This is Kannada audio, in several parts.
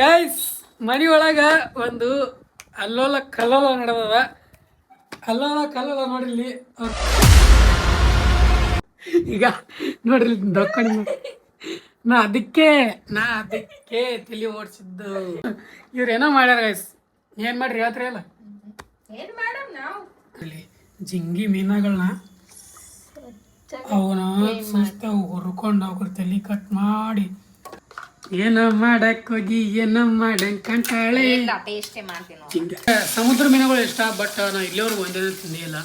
ಗೈಸ್ ಮನಿ ಒಳಗ ಒಂದು ಅಲ್ಲೋಲ ಕಲ್ಲೋಲ ನಡೆದದ. ಅಲ್ಲೋಲ ಕಲ್ಲೋಲ ನೋಡ್ರಿ ಈಗ ನೋಡ್ರಿ ದೊಕ್ಕಣಿ. ನಾ ಅದಕ್ಕೆ ತಲೆ ಓಡಿಸಿದ್ದು. ಇವ್ರೇನೋ ಮಾಡ್ಯಾರ ಗೈಸ್. ಏನ್ ಮಾಡ್ರಿ ಹೇಳ್ತ್ರಿ ಅಲ್ಲ ಇಲ್ಲಿ ಜಿಂಗಿ ಮೀನಗಳನ್ನ ಅವನ ಸುಸ್ತ ಹುರ್ಕೊಂಡು ಅವ್ರ ತಲೆ ಕಟ್ ಮಾಡಿ ಏನೋ ಮಾಡಕ್ ಹೋಗಿ ಏನೋ ಮಾಡಂಗ್ ಕಂಟಾಳೆ. ಸಮುದ್ರ ಮೀನುಗಳು ಇಷ್ಟ, ಬಟ್ ನಾ ಇಲ್ಲಿವರೆಗೂ ಒಂದೇ ತಿಂದಿಲ್ಲ.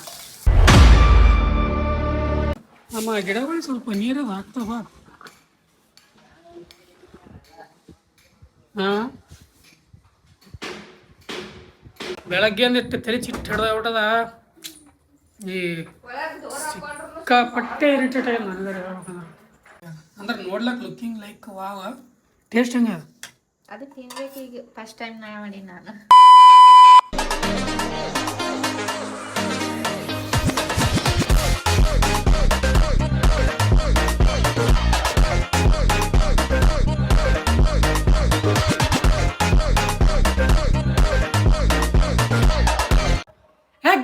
ನಮ್ಮ ಗಿಡಗಳು ಸ್ವಲ್ಪ ನೀರು ಹಾಕ್ತಾವ. ಹಾ ಬೆಳಗ್ಗೆ ಅಂದಿಟ್ಟು ತಲೆ ಚಿಟ್ಟು ಹಿಡ್ದ ಈ ಸಿಕ್ಕಾಪಟ್ಟೆ ಇರಿಟೇಟ್ ಆಗಿದೆ ನನಗೆ ಹೇಳ್ಬೇಕಂದ್ರೆ. ಅಂದ್ರೆ ನೋಡ್ಲಕ್ ಲುಕಿಂಗ್ ಲೈಕ್ ವಾವ. ಟೇಸ್ಟ್ ಹೆಂಗ ಅದು ತಿನ್ಬೇಕು. ಈಗ ಫಸ್ಟ್ ಟೈಮ್ ಮಾಡಿ ನಾನು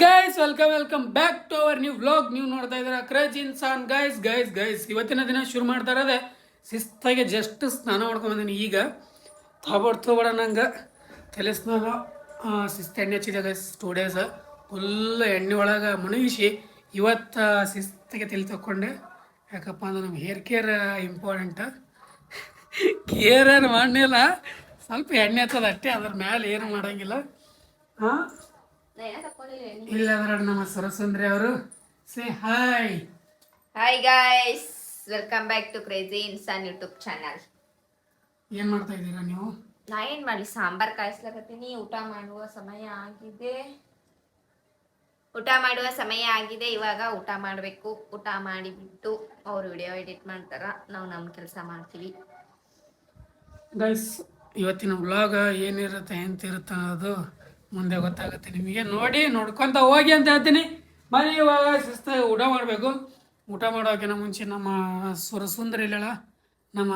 guys welcome back to our new vlog. ನೀವು ನೋಡ್ತಾ ಇದ್ದೀರಾ ಕ್ರೇಜಿ ಇನ್ಸಾನ್. ಗೈಸ್ ಇವತ್ತಿನ ದಿನ ಶುರು ಮಾಡ್ತಾ ಇರೋದೆ ಶಿಸ್ತಾಗಿ ಜಸ್ಟ್ ಸ್ನಾನ ಮಾಡ್ಕೊಂಡು ಬಂದೀನಿ. ಈಗ ತಗೊಬೇಡ ನಂಗೆ ತಲೆ ಸ್ನಾನ ಶಿಸ್ತು ಎಣ್ಣೆ ಹಚ್ಚಿದೆ ಗೈಸ್. 2 days ಫುಲ್ ಎಣ್ಣೆ ಒಳಗೆ ಮುಳುಗಿಸಿ ಇವತ್ತು ಶಿಸ್ತಾಗೆ ತಲೆ ತಗೊಂಡೆ. ಯಾಕಪ್ಪ ಅಂದ್ರೆ ನಮ್ಗೆ ಹೇರ್ ಕೇರ್ ಇಂಪಾರ್ಟೆಂಟ್. ಕೇರ್ ಏನು ಮಾಡಲಿಲ್ಲ, ಸ್ವಲ್ಪ ಎಣ್ಣೆ ಹಚ್ಚೋದು ಅಷ್ಟೇ, ಅದ್ರ ಮೇಲೆ ಏನು ಮಾಡೋಂಗಿಲ್ಲ. ಹಾಂ ಇಲ್ಲಂದ್ರೆ ನಮ್ಮ ಸರಸುಂದ್ರಿ ಅವರು say hi. Hi guys, welcome back to Crazy Insaan YouTube channel. ಏನ್ ಮಾಡ್ತಾ ಇದ್ದೀರಾ ನೀವು? ನಾ ಏನ್ ಮಾಡ್ಲಿ, ಸಾಂಬಾರ್ ಕಾಯಿಸ್ಲಕತ್ತೀನಿ. ಊಟ ಮಾಡುವ ಸಮಯ ಆಗಿದೆ. ಇವಾಗ ಊಟ ಮಾಡಬೇಕು. ಊಟ ಮಾಡಿಬಿಟ್ಟು ಅವ್ರು ವಿಡಿಯೋ ಎಡಿಟ್ ಮಾಡ್ತಾರ, ನಾವು ನಮ್ಮ ಕೆಲಸ ಮಾಡ್ತೀವಿ. ಗೈಸ್ ಇವತ್ತಿನ ವ್ಲಾಗ್ ಏನಿರುತ್ತೆ ಎಂತಿರುತ್ತೆ ಅನ್ನೋದು ಮುಂದೆ ಗೊತ್ತಾಗುತ್ತೆ ನಿಮಗೆ. ನೋಡ್ಕೊತ ಹೋಗಿ ಅಂತ ಹೇಳ್ತೀನಿ. ಮನೆ ಇವಾಗ ಶಿಸ್ತಾಗಿ ಊಟ ಮಾಡಬೇಕು. ಊಟ ಮಾಡೋಕಿನ ಮುಂಚೆ ನಮ್ಮ ಸುರಸುಂದರಿ ಇಲ್ಲಲ್ಲ, ನಮ್ಮ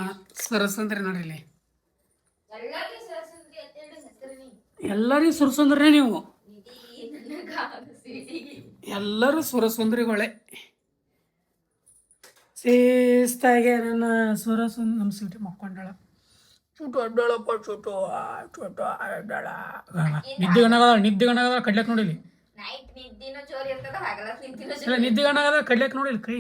ಸರಸುಂದರಿ ನೋಡಿಲಿ. ಎಲ್ಲರಿಗೂ ಸುರಸುಂದರೇ ನೀವು, ಎಲ್ಲರೂ ಸುರಸುಂದರಿಗಳೇ. ಶಿಸ್ತಾಗೆ ನನ್ನ ನಮ್ಮ ಸೀಟಿ ಮಕ್ಕೊಂಡಳ. ನಿದ್ದಿಗಣ್ಣಾಗದ ಕಡ್ಲೆಕ್ ನೋಡಿಲಿ. ನಿದ್ದಿಗಣ್ಣಾಗದ ಕಡ್ಲೆಕ್ ನೋಡಿಲಿ ಕೈ.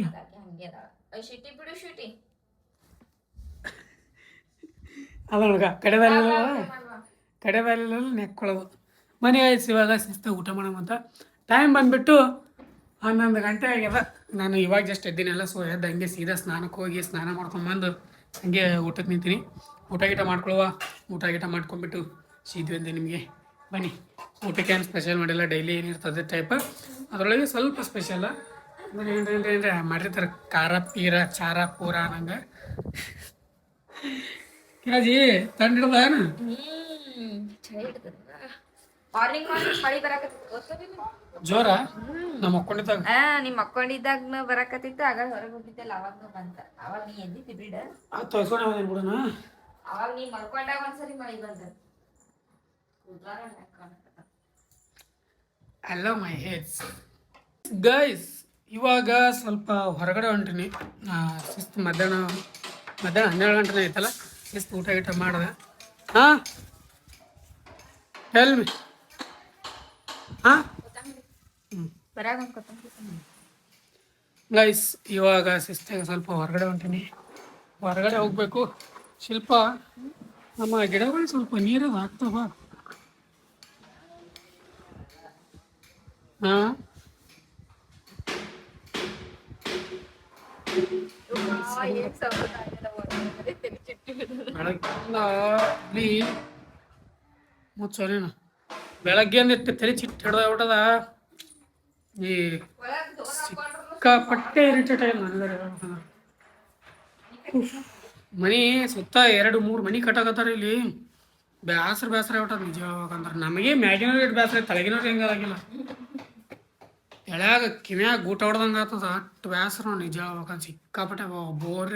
ಅದ ನೋಡ್ಗ ಕಡೆದಲ್ಲ ನೆಕ್ಕೊಳ್ಳೋದು. ಮನೆ ಆಯ್ತು ಇವಾಗ ಶಿಸ್ತಾಗ ಊಟ ಮಾಡೋಣ. ಟೈಮ್ ಬಂದ್ಬಿಟ್ಟು 11 ಗಂಟೆ ಆಗ್ಯದ. ನಾನು ಇವಾಗ ಜಸ್ಟ್ ಎದ್ದಿನೆಲ್ಲ. ಸೊ ಎದ್ದು ಹಂಗೆ ಸೀದಾ ಸ್ನಾನಕ್ಕೆ ಹೋಗಿ ಸ್ನಾನ ಮಾಡ್ಕೊಂಡ್ಬಂದು ಹಂಗೆ ಊಟಕ್ಕೆ ನಿಂತೀನಿ. ಊಟ ಮಾಡ್ಕೊಂಡ್ಬಿಟ್ಟು ಸೀದ್ವಿ ಅಂದೆ ನಿಮಗೆ. ಬನ್ನಿ, ಊಟಕ್ಕೆ ಏನು ಸ್ಪೆಷಲ್ ಮಾಡಿಲ್ಲ, ಡೈಲಿ ಏನಿರ್ತದೆ ಟೈಪ್. ಅದರೊಳಗೆ ಸ್ವಲ್ಪ ಸ್ಪೆಷಲ್ಲ ಅಂದ್ರೆ ಏನ್ರಿ ಮಾಡಿರ್ತಾರೆ, ಖಾರ ಪೀರ ಚಾರ ಪೂರ ನಂಗೆ. ಕ್ಯಾಜಿ ತಂಡ ಹಿಡ್ದಾನ ಜೋರ. ನಾ ಮಕ್ಕೊಂಡಿದ್ದಾಗ ನಿಮ್ ಮಕ್ಕೊಂಡಿದ್ದಾಗ ಬರಾಕತ್ತಿತ್ತು. ಆಗ ಹೊರಗೆ ಹೋಗಿದ್ದಲ್ಲ, ಅವಾಗ ಬಂತ. ಅವಾಗ ನೀ ಎದ್ದಿದ್ದಿ ಬಿಡ. ಬಿಡೋಣ. ಅವಾಗ ನೀ ಮಲ್ಕೊಂಡಾಗ ಒಂದ್ಸರಿ ಮಳಿ ಬಂದ. ಹಲೋ ಮೈ ಹೇಡ್ಸ್ ಗೈಸ್, ಇವಾಗ ಸ್ವಲ್ಪ ಹೊರಗಡೆ ಹೊಂಟಿನಿ. ಶಿಸ್ತು ಮಧ್ಯಾಹ್ನ 12 ಗಂಟೆನೇ ಐತಲ್ಲ. ಶಿಸ್ತು ಊಟ ಮಾಡಿದೆ. ಹಾಂ ಹೇಳಿ ಮಿ. ಹಾಂ ಗೈಸ್ ಇವಾಗ ಶಿಸ್ತಾಗ ಸ್ವಲ್ಪ ಹೊರಗಡೆ ಹೊಂಟೀನಿ. ಹೊರಗಡೆ ಹೋಗ್ಬೇಕು. ಶಿಲ್ಪ, ನಮ್ಮ ಗಿಡಗಳು ಸ್ವಲ್ಪ ನೀರು ಹಾಕ್ತಾವ. ಹಾಂ ಮುಚ್ಚೋನೇನು ಬೆಳಗ್ಗೆ ಅಂದಿಟ್ಟು ತಲೆ ಚಿಟ್ಟು ಹಿಡ್ದ ಈ ಸಿಕ್ಕಾಪಟ್ಟೆ ಇರಿಟೇಟ್ ಆಗಿದೆ ನನಗೆ ಹೇಳ್ಬೇಕಂದ್ರೆ. ಮನೆ ಸುತ್ತ 2-3 ಮನೆ ಕಟ್ಟಾಕತ್ತಾರ ಇಲ್ಲಿ. ಬೇಸರ ಆಗ್ಬಿಟ್ಟದ ನಿಜ ಹೇಳ್ಬೇಕಂದ್ರೆ. ನಮಗೆ ಮ್ಯಾಗಿನ ಬೇಸರ, ತಳಗಿನವ್ರು ಹೆಂಗಾಗಿಲ್ಲ. ಎಳ್ಯಾಗ ಕಿವ್ಯಾಗ ಗೂಟ ಹೊಡ್ದಂಗೆ ಆಗ್ತದ. ಅಷ್ಟು ಬೇಸರ ನಿಜ ಹೇಳ್ಬೇಕಂದ್ರೆ. ಸಿಕ್ಕಾಪಟ್ಟೆ ಬೋರ್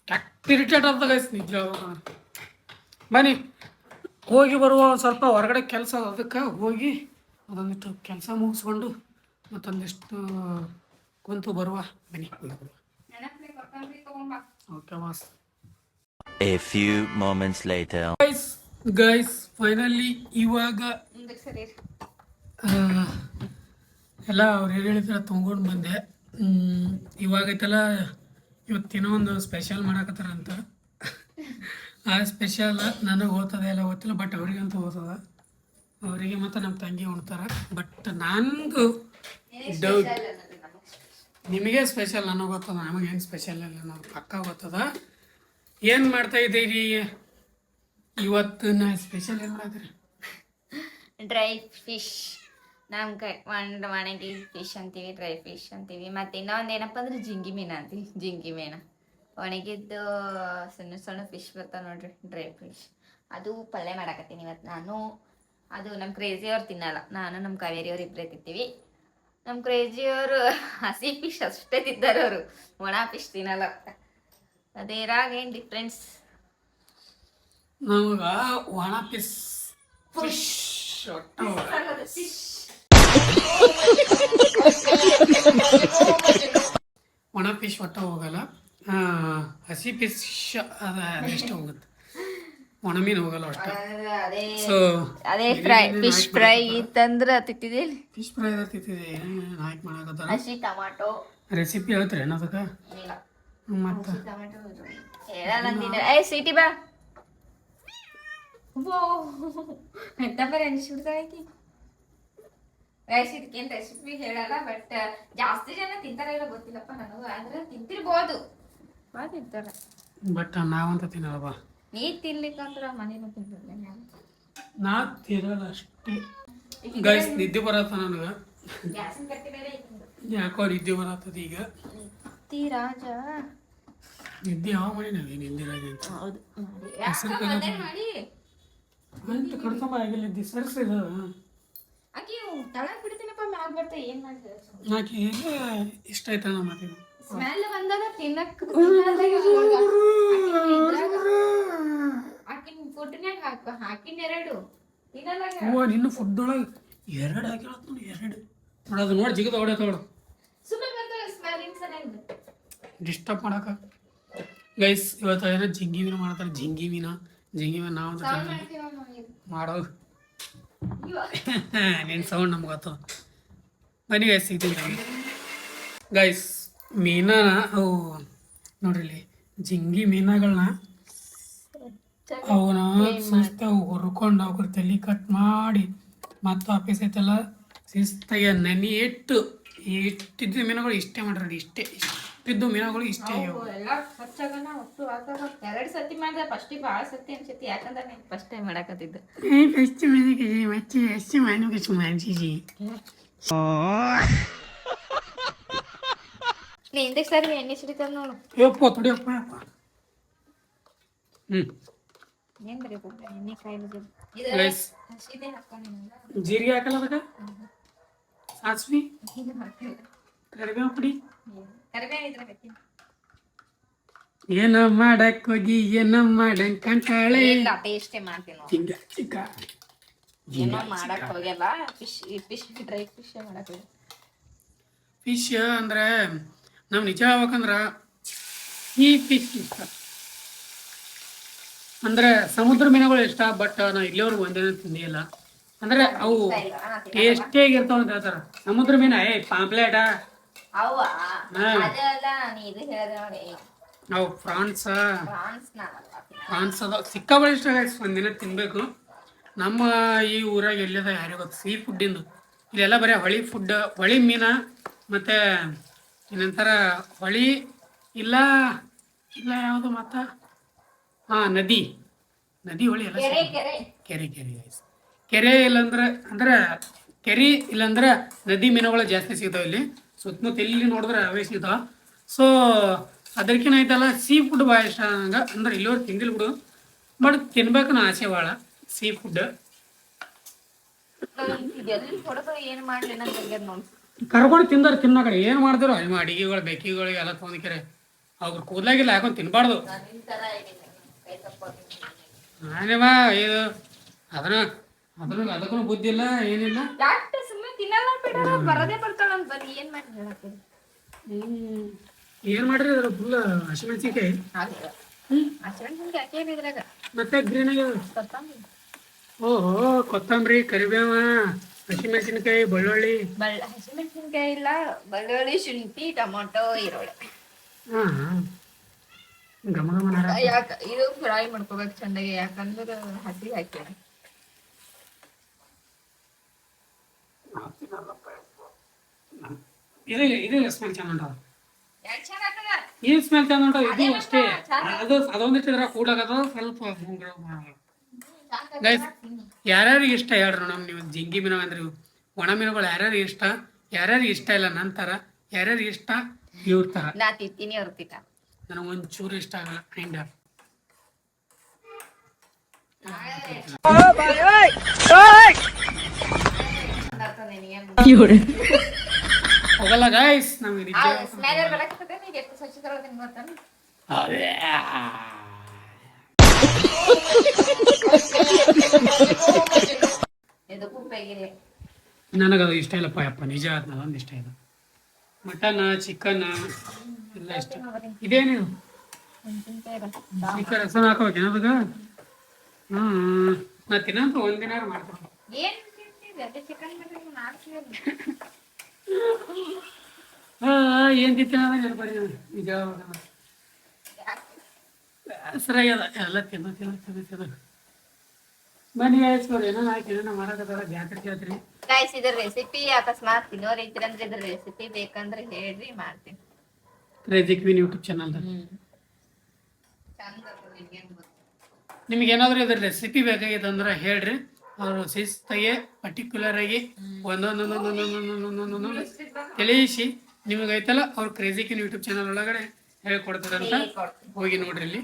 ಕೆಟ್ಟ ಇರಿಟೇಟ್ ಆಗ್ತದ ಗೈಸ್ ನಿಜ ಹೇಳ್ಬೇಕಂದ್ರೆ. ಬನ್ನಿ ಹೋಗಿ ಬರುವ ಒಂದು ಸ್ವಲ್ಪ ಹೊರಗಡೆ ಕೆಲಸ ಅದಕ್ಕೆ ಹೋಗಿ ಅದೊಂದಿಷ್ಟು ಕೆಲಸ ಮುಗಿಸ್ಕೊಂಡು ಮತ್ತೊಂದಿಷ್ಟು ಕುಂತು ಬರುವ ಬನ್ನಿ ಹೋಗಿ ಬರುವ. Okay boss. A few moments later. Guys finally ಇವಾಗ ಎಲ್ಲ ಅವ್ರು ಏನು ಹೇಳಿದ್ರೆ ತೊಗೊಂಡು ಬಂದೆ. ಇವಾಗೈತೆಲ್ಲ ಇವತ್ತಿನೋ ಒಂದು ಸ್ಪೆಷಲ್ ಮಾಡಕತ್ತಾರಂತ. ಆ ಸ್ಪೆಷಲ್ ನನಗೆ ಓದ್ತದೆ ಎಲ್ಲ ಗೊತ್ತಿಲ್ಲ, ಬಟ್ ಅವ್ರಿಗಂತೂ ಓದ್ತದ. ಅವರಿಗೆ ಮತ್ತು ನಮ್ಮ ತಂಗಿ ಉಣ್ತಾರೆ. ಬಟ್ ನಂದು ಡೌಟ್, ನಿಮಗೆ ಸ್ಪೆಷಲ್ ನನಗೆ ಗೊತ್ತದ, ನಮಗೇನು ಸ್ಪೆಷಲ್ ಇಲ್ಲ, ನಮ್ಗೆ ಪಕ್ಕ ಗೊತ್ತದ. ಏನು ಮಾಡ್ತಾ ಇದ್ದೀರಿ ಇವತ್ತು? ನಾ ಸ್ಪೆಷಲ್ ಏನು ಮಾಡಿದ್ರಿ? Dry fish. ನಮ್ಗೆ ಒಣಗಿ ಫಿಶ್ ಅಂತೀವಿ, ಡ್ರೈ ಫಿಶ್ ಅಂತೀವಿ. ಮತ್ತು ಇನ್ನೊಂದು ಏನಪ್ಪ ಅಂದ್ರೆ ಜಿಂಗಿ ಮೀನು ಅಂತೀವಿ. ಜಿಂಗಿ ಮೀನು ಒಣಗಿದ್ದು ಸಣ್ಣ ಸಣ್ಣ ಫಿಶ್ ಬರ್ತಾವೆ ನೋಡ್ರಿ, ಡ್ರೈ ಫಿಶ್. ಅದು ಪಲ್ಯ ಮಾಡಾಕತ್ತೀನಿ ಇವತ್ತು ನಾನು. ಅದು ನಮ್ಮ ಕ್ರೇಜಿಯವ್ರು ತಿನ್ನಲ್ಲ, ನಾನು ನಮ್ಮ ಕಾವೇರಿಯವ್ರು ಇಬ್ಬರೇ ತಿಂತೀವಿ. ನಮ್ಮ ಕ್ರೇಜಿಯವರು ಹಸಿ ಫಿಶ್ ಅಷ್ಟೇ ತಿಂತಾರೆ, ಅವರು ಒಣ ಫಿಶ್ ತಿನ್ನಲ್ಲ. ಅದೇರಾಗ ಏನು ಡಿಫ್ರೆನ್ಸ್? ನಮಗೆ ಒಣ ಫಿಶ್ ಒಣ ಫಿಶ್ ಒಟ್ಟ ಹೋಗಲ್ಲ, ಹಸಿ ಫಿಶ್ ಅದೆಷ್ಟು ಹೋಗುತ್ತೆ, ಒಣ ಮೀನು ಹೋಗಲ್ಲ ಒಟ್ಟ. ಸೊ ಅದೇ ಫ್ರೈ, ಫಿಶ್ ಫ್ರೈ ಇತ್ತಂದ್ರೆ ತಿಂತಿದ್ದೆ. Fish fry ತಿಂತಿದ್ದೆ. ಹಾಕಿ ಮಾಡಕತ್ತಾರ. ಹಸಿ ಟೊಮಾಟೊ ರೆಸಿಪಿ ಹೇಳ್ತೀರಿ ಅದಕ್ಕೆ? ಇಲ್ಲ ಮತ್ತು ಹೇಳಲ್ಲ. ಏ ಸಿಟಿ ಬಾ. ಎಂತ ಬರೀ ಅನಿಸ್ಬಿಡ್ತಾಳೈತಿ. ಇದಕ್ಕೇನು ರೆಸಿಪಿ ಹೇಳಲ್ಲ, ಬಟ್ ಜಾಸ್ತಿ ಜನ ತಿಂತಾರ ಇಲ್ಲ ಗೊತ್ತಿಲ್ಲಪ್ಪ ನನಗೂ. ಆದ್ರೆ ತಿಂತಿರ್ಬೋದು, ಬಾ ತಿಂತಾರ. ಬಟ್ ನಾವಂತ ತಿನ್ನಲ್ಲ. ನೀ ತಿನ್ಲಿಕ್ಕಂದ್ರ ಮನೇನು ತಿಂತಿರ್ಲಿ. ನಾ ತಿನ್ನಲ್ಲ ಅಷ್ಟೇ. ಗೈಸ್ ನಿದ್ದೆ ಬರತ್ತ ನನಗೆ, ಗ್ಯಾಸಿನ ಕಟ್ಟಿ ಬೇರೆ ಯಾಕೋ ನಿದ್ದೆ ಬರತ್ತದ ಈಗ. ರಾಜ ನಿದ್ದೆ ಯಾವ ಮಾಡಿ ನಾವೇ ನಿದ್ದೆ ರಾಜ ಅಂತ. ಹೌದು ಮಾಡಿ ಅಂತ ಕಡ್ತಮ್ಮ ಆಗಿಲ್ಲ ನಿದ್ದೆ ಸರ್ಸಿದ. ಆಕಿ ತಳಗ್ ಬಿಡ್ತೀನಪ್ಪ, ಮ್ಯಾಲ ಬರ್ತಾ ಏನ್ ಮಾಡಿದ್ರೆ ಆಕೆ ಇಷ್ಟ ಆಯ್ತ ನಮ್ಮ ಮಾತಿನ ಸ್ಮೆಲ್ ಬಂದಾಗ ತಿನ್ನಕ್ ಆಕಿನ ಫುಡ್ನ್ಯಾಗ ಹಾಕಿನ ಎರಡು ತಿನ್ನಲ್ಲ. ಓ ನಿನ್ನ ಫುಡ್ ಒಳಗೆ ಎರಡು ಹಾಕಿಳತ್ ನೋಡಿ, ಎರಡು ನೋಡೋದು ನೋಡಿ ಜಿಗದ ಹೊಡೆತೋಡು. ಸುಮ್ಮನೆ ಬರ್ತಾಳೆ ಸ್ಮೆಲ್ಲಿಂಗ್ ಸರಿಯಾಗಿ ಡಿಸ್ಟರ್ಬ್ ಮಾಡಕ. ಗೈಸ್ ಇವತ್ತು ಏನೋ ಜಿಂಗಿ ಮೀನು ಮಾಡ್ತಾರೆ. ಜಿಂಗಿ ಮೀನು ನಾವು ಮಾಡೋದು ನಿನ್ನ ಸೌಂಡ್ ನಮ್ಗೆ ಗೊತ್ತದ. ಬನ್ನಿ ಗೈಸ್ ಸಿಗ್ತೀವಿ ಗೈಸ್. ಮೀನಾನ ಅವು ನೋಡ್ರಿ, ಜಿಂಗಿ ಮೀನುಗಳನ್ನ ಅವನ ಶಿಸ್ತಾಗ ಹುರ್ಕೊಂಡು ಅವ್ರ ತಲೆ ಕಟ್ ಮಾಡಿ ಮತ್ತು ಆಫೀಸ್ ಐತೆಲ್ಲ ಶಿಸ್ತಾಗ ನೆನೆ ಇಟ್ಟಿದ್ದ ಮೀನುಗಳು ಇಷ್ಟೇ ಮಾಡ್ರಿ. ಇಷ್ಟಿದ್ದು ಮೀನುಗಳು ಇಷ್ಟೇ ಎಲ್ಲ ಸ್ವಚ್ಛಗನ ಒಟ್ಟು ಆತಾಗ 2 ಸತಿ ಮಾಡಿದೆ. ಫಸ್ಟಿಗೆ ಭಾಳ ಸತಿ ಅನ್ಸತಿ, ಯಾಕಂದ್ರೆ ನೀನು ಫಸ್ಟ್ ಟೈಮ್ ಮಾಡಾಕತ್ತಿದ್ದು. ಫಸ್ಟ್ ಮತ್ತೆ ಎಷ್ಟು ಮಾಡ್ಬೇಕು ಮಾಡ್ಸಿಸಿ. ನೀ ಹಿಂದಕ್ಕೆ ಸರಿ ಎಣ್ಣೆ ಸಿಡಿತದ ನೋಡು. ಯಪ್ಪ ತೊಡಿಯಪ್ಪ. ಏನ್ ಬರೀ ಎಣ್ಣೆ ಕಾಯಿಲೆ ಹಸಿದೆ ಹಾಕೊಂಡು ಜೀರಿಗೆ ಹಾಕಲ್ಲ ಅದಕ್ಕೆ, ಸಾಸ್ವಿ, ಕರಿಬೇವು ಪುಡಿ. ಏನ ಮಾಡಕ್ ಹೋಗಿ ಏನ ಮಾಡಂಗ್ ಕಂಟಾಳೆ. ಟೇಸ್ಟೇ ಮಾಡ್ತೀನಿ. ಏನೋ ಮಾಡಕ್ ಹೋಗ್ಯಲ್ಲ, ಫಿಶ್ ಡ್ರೈ ಫಿಶ್ ಮಾಡಕ್ ಹೋಗಿ. ಫಿಶ್ ಅಂದ್ರೆ ನಾವು ನಿಜ ಹೇಳ್ಬೇಕಂದ್ರ ಈ ಫಿಶ್ ಇಷ್ಟ. ಅಂದ್ರೆ ಸಮುದ್ರ ಮೀನುಗಳು ಇಷ್ಟ, ಬಟ್ ನಾವು ಇಲ್ಲಿವರೆಗೂ ಒಂದೇನೂ ತಿಂದಿಲ್ಲ. ಅಂದ್ರೆ ಅವು ಟೇಸ್ಟಿಯಾಗಿರ್ತಾವ ಅಂತ ಹೇಳ್ತಾರ. ಸಮುದ್ರ ಮೀನ ಪಾಂಪ್ಲೇಟ ಅವು ಫ್ರಾನ್ಸ್ ಅದ ಸಿಕ್ಕಾಬಳಿ ಇಷ್ಟ. ಒಂದಿನ ತಿನ್ಬೇಕು. ನಮ್ಮ ಈ ಊರಾಗ ಎಲ್ಲಿದ ಯಾರಿಗೆ ಗೊತ್ತು ಸೀ ಫುಡ್ಡಿಂದು. ಇಲ್ಲೆಲ್ಲ ಬರೀ ಹೊಳಿ ಫುಡ್, ಹೊಳಿ ಮೀನ ಮತ್ತು ಇನ್ನೊಂಥರ ಹೊಳಿ ಇಲ್ಲ ಯಾವುದು ಮತ್ತು ನದಿ ಹೊಳಿ ಎಲ್ಲ ಕೆರೆ ಕೆರೆ ಇಲ್ಲಾಂದ್ರೆ ಅಂದ್ರೆ ಕೆರೆ ಇಲ್ಲಾಂದ್ರೆ ನದಿ ಮೀನುಗಳು ಜಾಸ್ತಿ ಸಿಗ್ತಾವೆ ಇಲ್ಲಿ ಸುತ್ತಮುತ್ತ. ಎಲ್ಲಿ ನೋಡಿದ್ರೆ ಅವೇ ಸಿಗ್ತಾವ. ಸೊ ಅದಕ್ಕಿನ ಐತಲ್ಲ ಸೀ ಫುಡ್ ಭಾಳ ಇಷ್ಟ ನಂಗೆ. ಅಂದ್ರೆ ಇಲ್ಲಿವರೆಗೆ ತಿಂದಿಲ್ಲ ಬಿಡು, ಬಟ್ ತಿನ್ಬೇಕು ನಾ ಆಸೆ ಭಾಳ ಸೀ ಫುಡ್. ಕರ್ಕೊಂಡು ತಿನ್ನೋ ಕಡೆ ಏನು ಮಾಡ್ತಾರೋ ಅಲ್ಲಿ ಅಡಿಗೆಗಳು ಬೆಕ್ಕಿಗಳು ಎಲ್ಲ ತೊಗೊಂಡಿಕ್ರೆ ಅವ್ರು ಕೂದಲಾಗಿಲ್ಲ ಹಾಕೊಂಡು ತಿನ್ಬಾರ್ದು. ನಾನೇವಾ ಇದು ಅದಕ್ಕೂ ಬುದ್ಧಿ ಇಲ್ಲ ಏನಿಲ್ಲ. ಯಾಕೆ ಸುಮ್ಮನೆ ತಿನ್ನಲ್ಲ ಬಿಡಲ್ಲ ಬರದೇ ಬರ್ತಾಳಂತ ಬರೀ ಏನ್ ಮಾಡಿ ಹೇಳತ್ತೀರಿ. ಏನ್ ಮಾಡ್ರಿ ಅದ್ರ ಫುಲ್ ಹಸಿಮೆಣಸಿನ್ಕಾಯಿ ಹಸಿಮೆಣಸಿನ್ಕಾಯಿ ಹಾಕೇರಿ ಇದ್ರಾಗ ಮತ್ತೆ ಗ್ರೀನ್ ಆಗ್ಯಾವ. ಕೊತ್ತಂಬರಿ ಓಹೋ ಕೊತ್ತಂಬರಿ ಕರಿಬೇವ ಹಸಿಮೆಣಸಿನ್ಕಾಯಿ ಬೆಳ್ಳುಳ್ಳಿ. ಹಸಿಮೆಣಸಿನ್ಕಾಯಿ ಇಲ್ಲ ಬೆಳ್ಳುಳ್ಳಿ ಶುಂಠಿ ಟೊಮೊಟೊ ಈರುಳ್ಳಿ. ಹಾ ಘಮ ಘಮ ನಾರ. ಯಾಕ ಇದು ಫ್ರೈ ಮಾಡ್ಕೋಬೇಕು ಚಂದಾಗಿ ಯಾಕಂದ್ರೆ ಹಸಿ ಹಾಕ್ಯಾರ. ಇದು ಸ್ಮೆಲ್ ಚಂದ ಉಂಟದ. ಯಾಕ್ ಚಂದ ಆಗ್ತದ? ಈ ಸ್ಮೆಲ್ ಚಂದ ಉಂಟದ. ಅದೇ ಇದು ಅಷ್ಟೇ. ಮತ್ತೆ ಅದೊಂದಿಟ್ಟಿದ್ರ ಕೂಡಾಗದ ಸ್ವಲ್ಪ ಗೈಸ್. ಯಾರ್ಯಾರಿಗೆ ಇಷ್ಟ ಹೇಳ್ರಿ ನೋಡಮ್. ನೀವು ಜಿಂಗಿ ಮೀನು ಅಂದ್ರೆ ಒಣ ಮೀನುಗಳು ಯಾರ್ಯಾರಿಗೆ ಇಷ್ಟ, ಯಾರ್ಯಾರಿಗೆ ಇಷ್ಟ ಇಲ್ಲ ನಂತರ ಯಾರ್ಯಾರಿಗೆ ಇಷ್ಟ ಇವ್ರ ತರ. ನಾ ತಿಂತೀನಿ ಅವ್ರ ತಿಕ್ಕ. ನನಗೆ ಒಂಚೂರು ಇಷ್ಟ ಆಗಲ್ಲ ಕೈಂಡ್ ಆಫ್. ಹೋಗಲ್ಲ ಗೈಸ್ ನಮಗೆ ನಿಜ. ಸ್ಮೆಲ್ ಬರಕತ್ತದೆ ನೀ ಎಷ್ಟು ಸ್ವಚ್ಛ ತರೋದಿನ ಗೊತ್ತಾನ. ಇದು ಕುಪ್ಪೆಗಿರಿ ನನಗದು ಇಷ್ಟ ಇಲ್ಲಪ್ಪ ಯಪ್ಪ, ನಿಜ ಅದೊಂದು ಇಷ್ಟ ಇಲ್ಲ. ಮಟನ್ ಚಿಕನ್ ಎಲ್ಲ ಇಷ್ಟ. ಇದೇನಿದು ಚಿಕನ್ ರಸನ ಹಾಕೋಬೇಕೇನ ಅದಕ್ಕ? ನಾ ತಿನ್ನಂತ ಒಂದಿನ ಮಾಡ್ತೀನಿ. ಏನ್ ತಿಂತಿದ್ದೆ ಅದೇ ಚಿಕನ್ ಮಟನ್ ಮಾಡ್ತೀವಲ್ಲ. ಏನ್ ತಿಂತೀನಿ ನೆನಪಡಿ ನಿಜ ಸರಿಯಾಗ್ಯದ ಎಲ್ಲ ತಿನ್ನ ಬನ್ನಿ ಆಯ್ಸ್ಕೊರಿ ಏನೋ ಹಾಕಿ ಏನೋ ಮಾಡಕತ್ತಾರ ಜಾತ್ರೆ. ಗೈಸ್ ಇದ್ರ ರೆಸಿಪಿ ಅಕಸ್ಮಾತ್ ತಿನ್ನೋರ್ ಐತಿರಂದ್ರೆ ಇದ್ರ ರೆಸಿಪಿ ಬೇಕಂದ್ರೆ ಹೇಳ್ರಿ ಮಾಡ್ತೀನಿ. ಕ್ರೇಜಿ ಕ್ವೀನ್ ಯೂಟ್ಯೂಬ್ ಚಾನಲ್ ಚಂದ ಗೊತ್ತು. ನಿಮ್ಗೆ ಏನಾದ್ರು ಇದ್ರ ರೆಸಿಪಿ ಬೇಕಾಗಿದೆ ಅಂದ್ರೆ ಹೇಳ್ರಿ. ಅವರು ಶಿಸ್ತಾಗಿ ಪರ್ಟಿಕ್ಯುಲರ್ ಆಗಿ ಒಂದೊಂದೊಂದೊಂದೊಂದೊಂದೊಂದೊಂದೊಂದೊಂದೊಂದು ತಿಳಿಸಿ ನಿಮಗೈತಲ್ಲ ಅವ್ರು ಕ್ರೇಜಿ ಕ್ವೀನ್ ಯೂಟ್ಯೂಬ್ ಚಾನಲ್ ಒಳಗಡೆ ಹೇಳ್ಕೊಡ್ತಾರಂತ ಹೋಗಿ ನೋಡ್ರಿ ಇಲ್ಲಿ.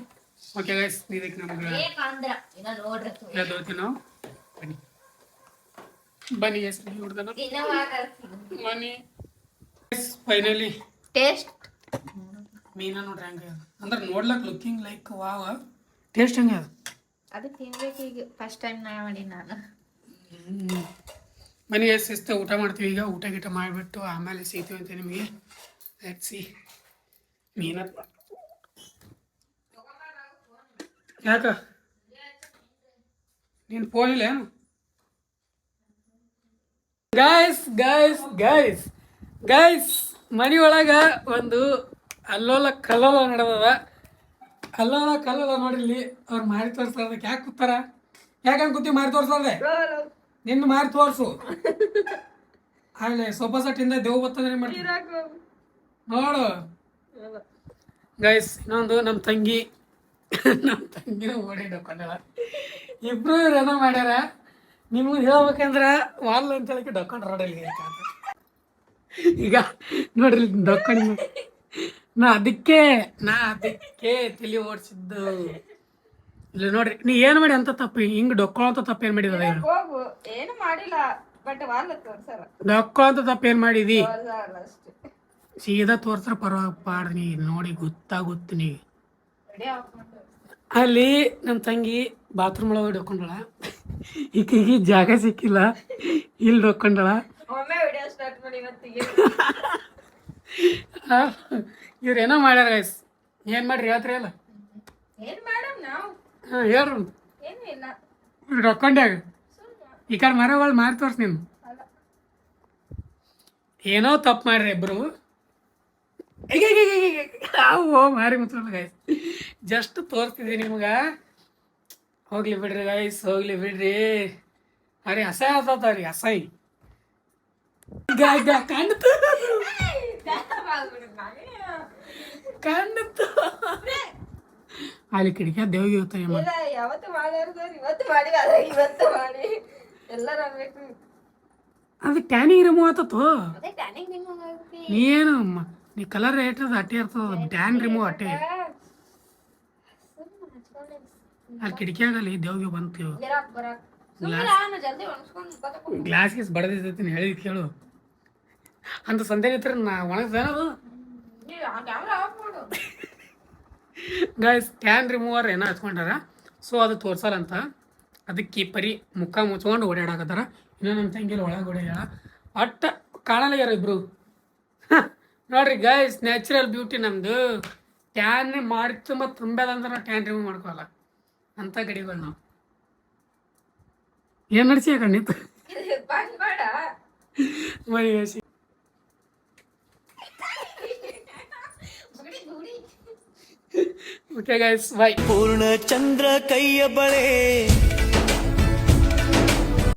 ಓಕೆ ಗೈಸ್ ಇದಕ್ಕೆ ನಮ್ಗೆ ಹೇಳ್ತೀವಿ ನಾವು. ಬನ್ನಿ ಎಸ್ ಬನ್ನಿ ಫೈನಲಿ ಟೇಸ್ಟ್ ಮೀನ ನೋಡ್ರಿ ಹಂಗೆ ಅಂದ್ರೆ ನೋಡ್ಲಕ್ ಲುಕಿಂಗ್ ಲೈಕ್ ವಾವ್. ಟೇಸ್ಟ್ ಹಂಗೆ ಅದು. ಅದು ತಿನ್ಬೇಕು ಈಗ ಫಸ್ಟ್ ಟೈಮ್ ನಾ ಮಾಡಿ ನಾನು. ಮನೆಗೆ ಶಿಸ್ತು ಊಟ ಮಾಡ್ತೀವಿ ಈಗ. ಊಟ ಗೀಟ ಮಾಡಿಬಿಟ್ಟು ಆಮೇಲೆ ಸಿಗ್ತೀವಿ ಅಂತ ನಿಮಗೆ. ಸಿ ಮೀನ ಯಾಕ ನೀನು ಫೋನ್ ಇಲ್ಲ ಏನು? ಗೈಸ್ ಗೈಸ್ ಗೈಸ್ ಗೈಸ್ ಮನೆ ಒಳಗ ಒಂದು ಅಲ್ಲೋಲ ಕಲ್ಲೋಲ ನಡೆದದ. ಅಲ್ಲೋಲ ಕಲ್ಲೋಲ ನೋಡಿಲ್ಲಿ ಅವ್ರು ಮಾರಿ ತೋರಿಸ್ತಾರ. ಯಾಕೆ ಕೂತಾರ? ಯಾಕೆ ಹಂಗೆ ಕೂತಿ ಮಾರಿ ತೋರಿಸ್ದೆ? ನಿನ್ನ ಮಾರಿ ತೋರಿಸು. ಅಲ್ಲಿ ಸೋಫಾ ಸೆಟ್ಟಿಂದ ದೇವ್ ಬರ್ತಂದ್ರೆ ಮಾಡ್ತೀನಿ ನೋಡು. ಗೈಸ್ ಇನ್ನೊಂದು ನಮ್ಮ ತಂಗಿನ ಓಡಿ ಡೊಕ್ಕೊಂಡಳ. ಇಬ್ರು ಏನೋ ಮಾಡ್ಯಾರ. ನಿಮ್ಗೆ ಹೇಳ್ಬೇಕಂದ್ರ ವಾಲ್ ಅಂತ ಹೇಳಕ್ಕೆ ಡೊಕ್ಕೊಂಡು ರೋಡಲ್ಲಿ ಈಗ ನೋಡ್ರಿ ಡೊಕ್ಕೊಂಡು. ನಾ ಅದಕ್ಕೆ ತಲೆ ಓಡಿಸಿದ್ದು. ಇಲ್ಲ ನೋಡ್ರಿ ನೀ ಏನು ಮಾಡಿ ಅಂತ ತಪ್ಪು ಹಿಂಗೆ ಡೊಕ್ಕೊಳಂತ ತಪ್ಪು ಏನು ಮಾಡಿದ? ಏನು ಮಾಡಿಲ್ಲ ಬಟ್ ವಾಲ್ ತೋರ್ಸಲ್ಲ. ಡೊಕ್ಕೊಳಂತ ತಪ್ಪು ಏನು ಮಾಡಿದಿ? ಸೀದಾ ತೋರ್ಸ್ರ ಪರವಾಗಿ ಪಾಡ್ರಿ. ನೀ ನೋಡಿ ಗೊತ್ತಾಗುತ್ತೆ ನೀ. ಅಲ್ಲಿ ನಮ್ಮ ತಂಗಿ ಬಾತ್ರೂಮ್ ಒಳಗೆ ಡೊಕ್ಕೊಂಡಳ. ಈಕಿಗೆ ಜಾಗ ಸಿಕ್ಕಿಲ್ಲ, ಇಲ್ಲಿ ಡೊಕ್ಕೊಂಡಳ. ಇವ್ರೇನೋ ಮಾಡ್ಯಾರ ಗೈಸ್. ಏನು ಮಾಡ್ರಿ ಹೇಳ್ತ್ರಿ ಅಲ್ಲ? ಹಾಂ ಹೇಳ್ರಿ. ಡೊಕ್ಕೊಂಡ್ಯಾಗ ಈ ಕಡೆ ಮರಗಳು ಮಾರಿ ತೋರ್ಸಿ. ನೀನು ಏನೋ ತಪ್ಪು ಮಾಡ್ರಿ ಇಬ್ರು. ಓ ಮಾರಿ ಮುಚ್ಚಲ್ಲ ಗೈಸ್. ಜಸ್ಟ್ ತೋರಿಸ್ತಿದ್ವಿ ನಿಮ್ಗೆ. ಹೋಗ್ಲಿ ಬಿಡ್ರಿ ಗೈಸ್, ಹೋಗ್ಲಿ ಬಿಡ್ರಿ. ಅರೆ ಅಸಹ್ಯ ಆಗ್ತವ್ರಿ, ಅಸಹ್ಯ. ಕಾಣ್ತು ಕಾಣ್ತು ಅಲ್ಲಿ ಕಿಡಿಕ ದೇವ್ಗೆ ಹೋಗ್ತಾನೆ. ಅದು ಟ್ಯಾನಿಂಗ್ ರಿಮೂವ್ ಆತತ್ತು. ನೀನು ನೀ ಕಲರ್ ಏಟದ ಅಟ್ಟೆ ಇರ್ತದ. ಟ್ಯಾನ್ ರಿಮೂವ್ ಅಟ್ಟೆ ಅಲ್ಲಿ ಕಿಡಿಕಿಯಾಗಲ್ಲಿ ದೇವ್ಗೆ ಬಂತು. ಗ್ಲಾಸ್ ಗೀಸ್ ಬಡದಿರ್ತೈತಿ ಹೇಳಿದ್ ಕೇಳು ಅಂತ ಸಂದೇಹ ಇತ್ರ ನಾ ಒಣಗ್ದೇನದು. ಗೈಸ್ ಟ್ಯಾನ್ ರಿಮೂವರ್ ಏನೋ ಹಚ್ಕೊಂಡಾರ. ಸೊ ಅದು ತೋರ್ಸಲ್ಲಂತ. ಅದಕ್ಕೆ ಪರಿ ಮುಖ ಮುಚ್ಕೊಂಡು ಓಡಾಡಕತ್ತಾರ. ಇನ್ನೂ ನಮ್ಮ ತಂಗಿಯಲ್ಲಿ ಒಳಗೆ ಓಡಾಡ್ಯಾಳ. ಒಟ್ಟ ಕಾಣಲಾಗ್ಯಾರ ಇಬ್ರು. ನೋಡ್ರಿ ಗೈಸ್, ನ್ಯಾಚುರಲ್ ಬ್ಯೂಟಿ ನಮ್ಮದು. ಟ್ಯಾನ್ ಮಾಡಿ ತುಂಬ ತುಂಬ್ಯಾದಂದ್ರೆ ನಾವು ಟ್ಯಾನ್ ರಿಮೂವ್ ಮಾಡ್ಕೋಲ್ಲ ಅಂಥ ಗಡಿಗಳು ನಾವು. ಏನು ನಡೆಸಿ ಕಣ್ಣಿತ್ತು ಮರಿ ಹಸಿ. ಓಕೆ ಗೈಸ್, ಬಾಯ್. ಪೂರ್ಣ ಚಂದ್ರ ಕೈಯ ಬಳೆ